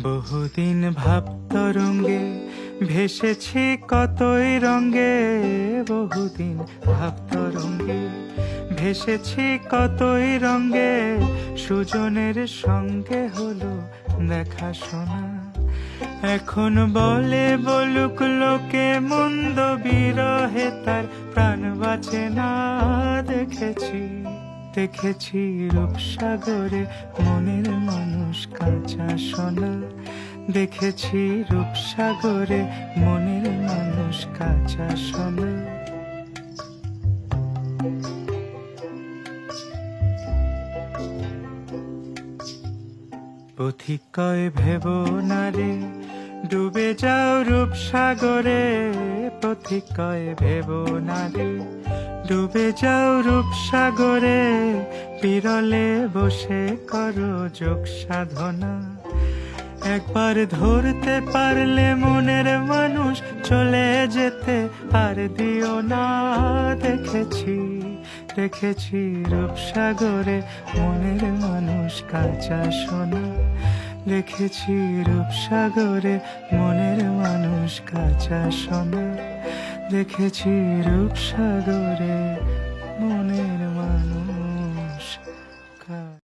বহুদিন ভাব তরঙ্গে ভেসেছি কতই রঙ্গে, বহুদিন ভাব তরঙ্গে ভেসেছি কতই রঙ্গে, সুজনের সঙ্গে হলো দেখা শোনা। এখন বলে বলুক লোকে মন্দ বিরহে তার প্রাণ বাঁচে না। দেখেছি দেখেছি রূপসাগরে মনের মানুষ কাঁচা সোনা। দেখেছি রূপসাগরে মনের মানুষ কাঁচা সোনা। পথিক কয় ভেব না রে ডুবে যাও রূপসাগরে, পথিক কয় ভেব না রে ডুবে যাও রূপসাগরে, বিরলে বসে করো যোগ সাধনা। একবার ধরতে পারলে মনের মানুষ চলে যেতে আর দিও না। দেখেছি দেখেছি রূপসাগরে মনের মানুষ কাঁচা সোনা। দেখেছি রূপসাগরে মনের মানুষ কাঁচা সোনা। দেখেছি রূপসাগরে মনের